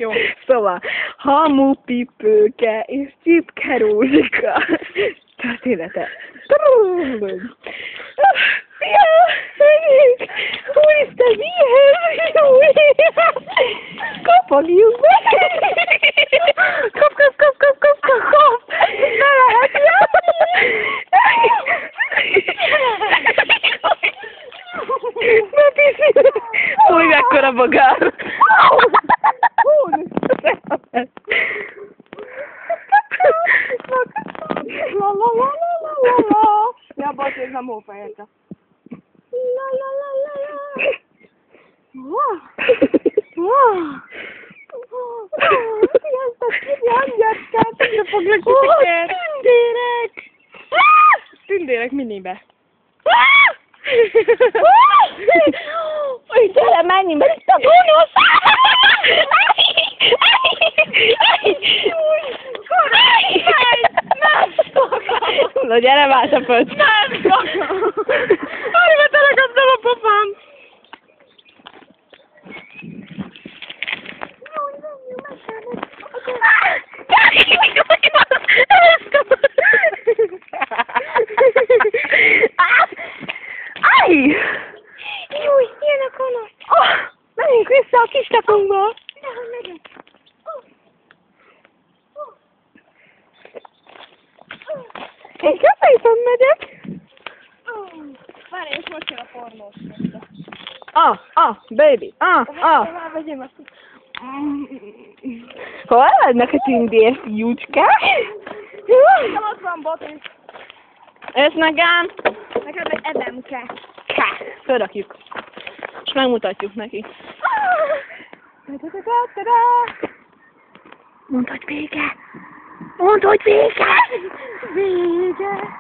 Jó. Szóval, hamupipőke és Csipke Rózsika története. Szia! Szegény! Úristen, mihez? Kapagjuk be! Kap! Ne lehet ne piszi! Fúj, mekkora bogár! Ja, bocs, ez nem hófejete. Tündérek minibe. Új, gyere, menjünk, mert itt a gonosz! Na gyere, más a föld! Nem szakad! Arriba telekaptam a popám! Áj! Júj, jön a gonosz! Menjünk vissza a kis kapunkba! Nehogy megyünk! Én köszönöm megyek! Várj, és most jön a pornós. Baby, Vegyem azt. Hol vannak a tündér fiúcskák? Nem ott van Boti. Ez nekem Nekem egy ebemke. fölrakjuk. És megmutatjuk neki. Mondd, hogy vége! Mondd, hogy vége! Vége!